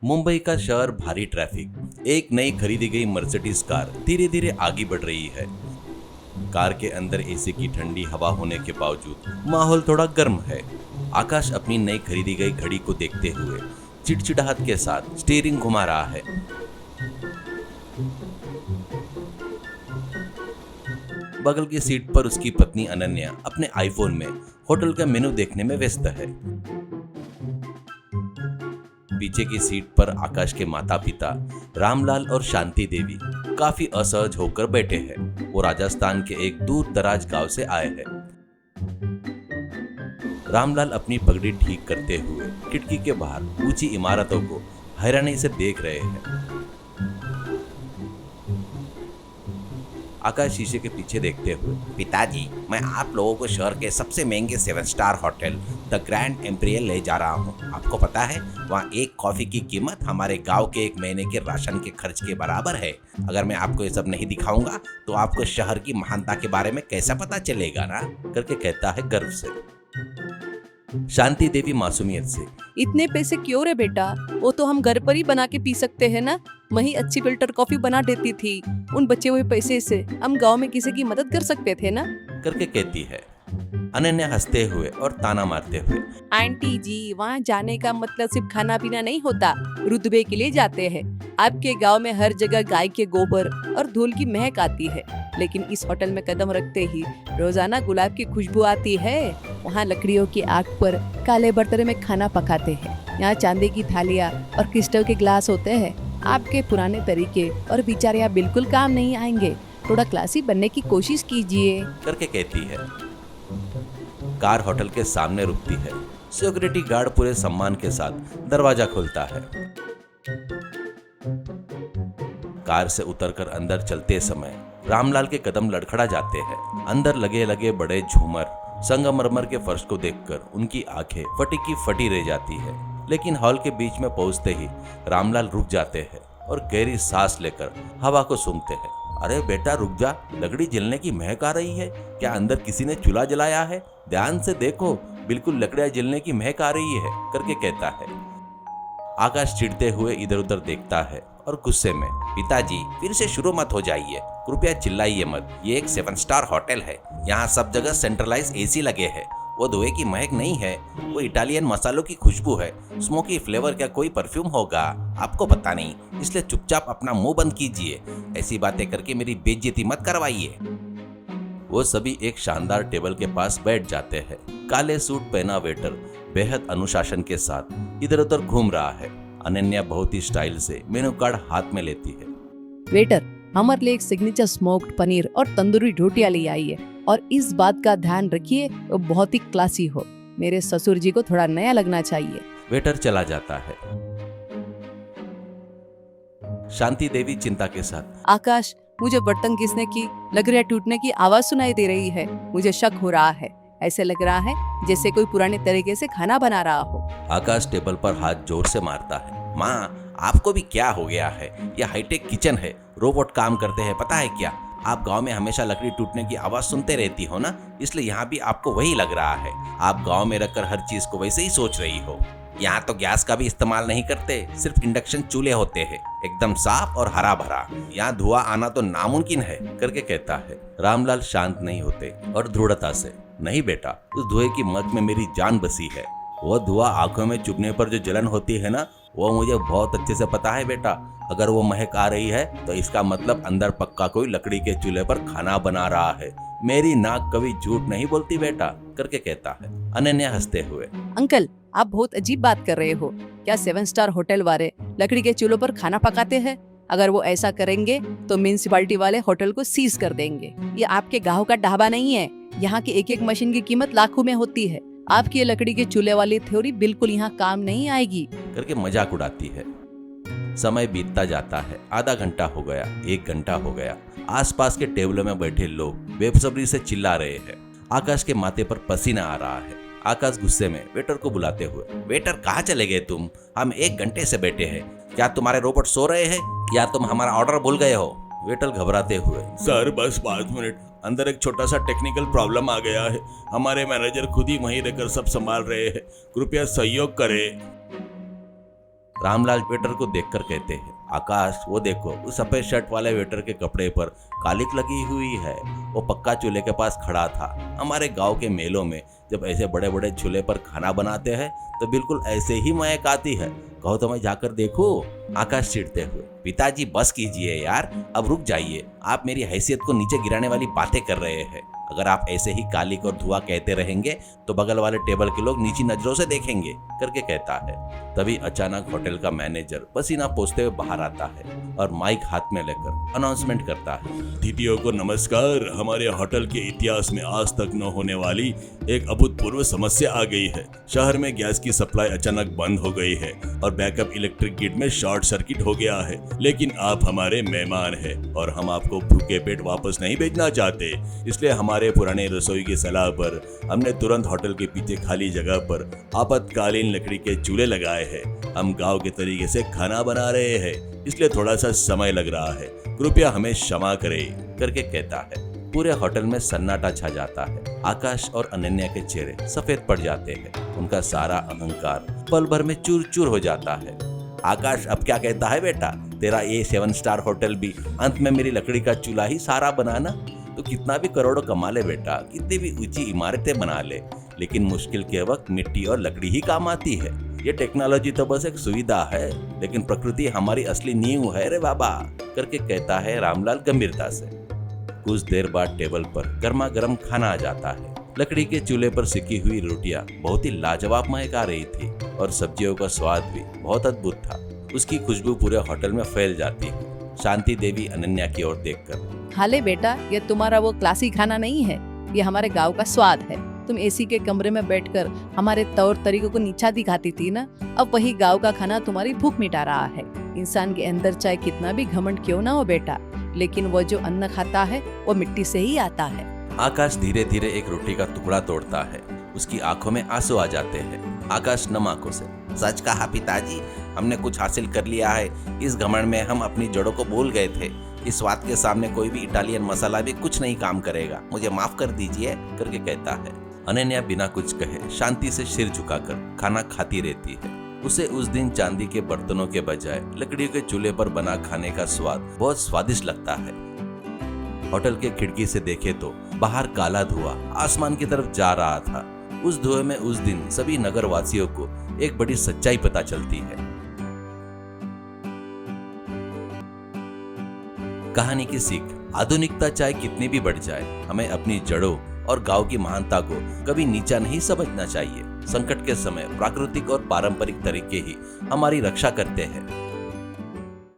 मुंबई का शहर, भारी ट्रैफिक। एक नई खरीदी गई मर्सिडीज कार धीरे धीरे आगे बढ़ रही है। कार के अंदर एसी की ठंडी हवा होने के बावजूद माहौल थोड़ा गर्म है। आकाश अपनी नई खरीदी गई घड़ी को देखते हुए चिड़चिड़ाहट के साथ स्टीयरिंग घुमा रहा है। बगल की सीट पर उसकी पत्नी अनन्या अपने आईफोन में होटल का मेनू देखने में व्यस्त है। पीछे की सीट पर आकाश के माता पिता रामलाल और शांति देवी काफी असहज होकर बैठे हैं। वो राजस्थान के एक दूर दराज गांव से आए हैं। रामलाल अपनी पगड़ी ठीक करते हुए खिड़की के बाहर ऊंची इमारतों को हैरानी से देख रहे हैं। आकाश शीशे के पीछे देखते हुए, पिताजी, मैं आप लोगों को शहर के सबसे महंगे 7 star hotel the grand Amperian ले जा रहा हूँ। आपको पता है, वहाँ एक कॉफी की कीमत हमारे गांव के एक महीने के राशन के खर्च के बराबर है। अगर मैं आपको ये सब नहीं दिखाऊंगा तो आपको शहर की महानता के बारे में कैसा पता चलेगा ना, करके कहता है गर्व से। शांति देवी मासूमियत से, इतने पैसे क्यों रे बेटा, वो तो हम घर पर ही बना के पी सकते हैं ना। वही अच्छी फिल्टर कॉफी बना देती थी। उन बचे हुए पैसे से हम गांव में किसी की मदद कर सकते थे ना, करके कहती है। अनन्या हंसते हुए और ताना मारते हुए, आंटी जी, वहाँ जाने का मतलब सिर्फ खाना पीना नहीं होता, रुतबे के लिए जाते हैं। आपके गांव में हर जगह गाय के गोबर और धूल की महक आती है, लेकिन इस होटल में कदम रखते ही रोजाना गुलाब की खुशबू आती है। वहाँ लकड़ियों की आग पर काले बर्तन में खाना पकाते हैं। यहाँ चांदी की थालियाँ और क्रिस्टल के ग्लास होते हैं। आपके पुराने तरीके और विचार यहाँ बिल्कुल काम नहीं आएंगे। थोड़ा क्लासी बनने की कोशिश कीजिए, करके कहती है। कार होटल के सामने रुकती है। सिक्योरिटी गार्ड पूरे सम्मान के साथ दरवाजा खोलता है। कार से उतरकर अंदर चलते समय रामलाल के कदम लड़खड़ा जाते हैं। अंदर लगे लगे बड़े झूमर, संगमरमर के फर्श को देखकर उनकी आंखें फटी की फटी रह जाती है। लेकिन हॉल के बीच में पहुंचते ही रामलाल रुक जाते हैं और गहरी सांस लेकर हवा को सूंघते हैं। अरे बेटा रुक जा, लकड़ी जलने की महक आ रही है। क्या अंदर किसी ने चूल्हा जलाया है? ध्यान से देखो, बिल्कुल लकड़ियां जलने की महक आ रही है, करके कहता है। आकाश चिढ़ते हुए इधर उधर देखता है और गुस्से में, पिताजी, फिर से शुरू मत हो जाइए, कृपया चिल्लाइए मत। ये एक 7 स्टार होटल है। यहाँ सब जगह सेंट्रलाइज एसी लगे हैं। वो धुएं की महक नहीं है, वो इटालियन मसालों की खुशबू है। स्मोकी फ्लेवर का कोई परफ्यूम होगा, आपको पता नहीं, इसलिए चुपचाप अपना मुंह बंद कीजिए। ऐसी बातें करके मेरी बेइज्जती मत करवाइए। वो सभी एक शानदार टेबल के पास बैठ जाते हैं। काले सूट पहना वेटर बेहद अनुशासन के साथ इधर उधर घूम रहा है। अनन्या बहुत ही स्टाइल से मेनू कार्ड हाथ में लेती है। वेटर, हमारे लिए एक सिग्नेचर स्मोक्ड पनीर और तंदूरी रोटियां ले आइए, और इस बात का ध्यान रखिए वो बहुत ही क्लासी हो। मेरे ससुर जी को थोड़ा नया लगना चाहिए। वेटर चला जाता है। शांति देवी चिंता के साथ, आकाश, मुझे बर्तन घिसने की, लकड़ियां टूटने की आवाज सुनाई दे रही है। मुझे शक हो रहा है। ऐसे लग रहा है जैसे कोई पुराने तरीके से खाना बना रहा हो। आकाश टेबल पर हाथ जोर से मारता है। माँ, आपको भी क्या हो गया है? यह हाईटेक किचन है, रोबोट काम करते हैं, पता है क्या? आप गांव में हमेशा लकड़ी टूटने की आवाज सुनते रहती हो ना, इसलिए यहाँ भी आपको वही लग रहा है। आप गांव में रखकर हर चीज को वैसे ही सोच रही हो। यहाँ तो गैस का भी इस्तेमाल नहीं करते, सिर्फ इंडक्शन चूल्हे होते हैं, एकदम साफ और हरा भरा। यहाँ धुआं आना तो नामुमकिन है, करके कहता है। रामलाल शांत नहीं होते और दृढ़ता से, नहीं बेटा, उस धुएं की महक में मेरी जान बसी है। वो धुआं आंखों में चुभने पर जो जलन होती है ना, वो मुझे बहुत अच्छे से पता है बेटा। अगर वो महक आ रही है तो इसका मतलब अंदर पक्का कोई लकड़ी के चूल्हे पर खाना बना रहा है। मेरी नाक कभी झूठ नहीं बोलती बेटा, करके कहता है। अनन्या हंसते हुए, अंकल, आप बहुत अजीब बात कर रहे हो। क्या 7 स्टार होटल वाले लकड़ी के चूल्हों पर खाना पकाते हैं? अगर वो ऐसा करेंगे तो म्युनिसिपैलिटी वाले होटल को सीज कर देंगे। ये आपके गाँव का ढाबा नहीं है। यहाँ की एक एक मशीन की कीमत लाखों में होती है। आपकी ये लकड़ी के चूल्हे वाली थ्योरी बिल्कुल यहाँ काम नहीं आएगी, करके मजाक उड़ाती है। समय बीतता जाता है। आधा घंटा हो गया, 1 घंटा हो गया। आसपास के टेबलों में बैठे लोग बेसब्री से चिल्ला रहे हैं। आकाश के माथे पर पसीना आ रहा है। आकाश गुस्से में वेटर को बुलाते हुए, वेटर, कहाँ चले गए तुम? हम 1 घंटे से बैठे हैं। क्या तुम्हारे रोबोट सो रहे हैं या तुम हमारा ऑर्डर भूल गए हो? वेटर घबराते हुए, सर बस 5 मिनट, अंदर एक छोटा सा टेक्निकल प्रॉब्लम आ गया है। हमारे मैनेजर खुद ही वहीं रहकर सब संभाल रहे हैं, कृपया सहयोग करें। रामलाल वेटर को देखकर कहते हैं, आकाश वो देखो, उस सफेद शर्ट वाले वेटर के कपड़े पर कालिक लगी हुई है। वो पक्का चूल्हे के पास खड़ा था। हमारे गांव के मेलों में जब ऐसे बड़े बड़े चूल्हे पर खाना बनाते हैं तो बिल्कुल ऐसे ही महक आती है। कहो तो मैं जाकर देखूं? आकाश चिढ़ते हुए, पिताजी बस कीजिए यार, अब रुक जाइए। आप मेरी हैसियत को नीचे गिराने वाली बातें कर रहे हैं। अगर आप ऐसे ही कालिक और धुआं कहते रहेंगे तो बगल वाले टेबल के लोग नीची नजरों से देखेंगे, करके कहता है। तभी अचानक होटल का मैनेजर पसीना पोंछते हुए बाहर आता है और माइक हाथ में लेकर अनाउंसमेंट करता है, अतिथियों को नमस्कार। हमारे होटल के इतिहास में आज तक न होने वाली एक अभूतपूर्व समस्या आ गई है। शहर में गैस की सप्लाई अचानक बंद हो गई है और बैकअप इलेक्ट्रिक ग्रिड में शॉर्ट सर्किट हो गया है। लेकिन आप हमारे मेहमान हैं और हम आपको भूखे पेट वापस नहीं भेजना चाहते। इसलिए हमारे पुराने रसोई की सलाह पर हमने तुरंत होटल के पीछे खाली जगह पर आपातकालीन लकड़ी के चूल्हे लगाए हैं। हम गांव के तरीके से खाना बना रहे हैं, इसलिए थोड़ा सा समय लग रहा है। कृपया हमें क्षमा करें, करके कहता है। पूरे होटल में सन्नाटा छा जाता है। आकाश और अनन्या के चेहरे सफेद पड़ जाते हैं। उनका सारा अहंकार पल भर में चूर चूर हो जाता है। आकाश अब क्या कहता है बेटा, तेरा ये 7 स्टार होटल भी अंत में मेरी लकड़ी का चूल्हा ही सारा बनाना? तो कितना भी करोड़ों कमा ले बेटा, कितनी भी ऊंची इमारतें बना ले, लेकिन मुश्किल के वक्त मिट्टी और लकड़ी ही काम आती है। ये टेक्नोलॉजी तो बस एक सुविधा है, लेकिन प्रकृति हमारी असली नींव है रे बाबा, करके कहता है रामलाल गंभीरता से। कुछ देर बाद टेबल पर गर्मा गर्म खाना आ जाता है। लकड़ी के चूल्हे पर सिकी हुई रोटियां बहुत ही लाजवाब महक आ रही थी और सब्जियों का स्वाद भी बहुत अद्भुत था। उसकी खुशबू पूरे होटल में फैल जाती है। शांति देवी अनन्या की ओर देखकर, हाले बेटा, ये तुम्हारा वो क्लासी खाना नहीं है, ये हमारे गांव का स्वाद है। तुम एसी के कमरे में बैठकर हमारे तौर तरीकों को नीचा दिखाती थी ना, अब वही गांव का खाना तुम्हारी भूख मिटा रहा है। इंसान के अंदर चाहे कितना भी घमंड क्यों ना हो बेटा, लेकिन वो जो अन्न खाता है वो मिट्टी से ही आता है। आकाश धीरे धीरे एक रोटी का टुकड़ा तोड़ता है। उसकी आंखों में आंसू आ जाते हैं। आकाश नम आंखों से, सच कहा पिताजी, हमने कुछ हासिल कर लिया है। इस घमंड में हम अपनी जड़ों को भूल गए थे। इस स्वाद के सामने कोई भी इटालियन मसाला भी कुछ नहीं काम करेगा। मुझे माफ कर दीजिए, करके कहता है। अनन्या बिना कुछ कहे शांति से सिर झुकाकर खाना खाती रहती है। उसे उस दिन चांदी के बर्तनों के बजाय लकड़ियों के चूल्हे पर बना खाने का स्वाद बहुत स्वादिष्ट लगता है। होटल के खिड़की से देखे तो बाहर काला धुआं आसमान की तरफ जा रहा था। उस धुएं में उस दिन सभी नगर वासियों को एक बड़ी सच्चाई पता चलती है। कहानी की सीख, आधुनिकता चाहे कितनी भी बढ़ जाए, हमें अपनी जड़ों और गांव की महानता को कभी नीचा नहीं समझना चाहिए। संकट के समय प्राकृतिक और पारंपरिक तरीके ही हमारी रक्षा करते हैं।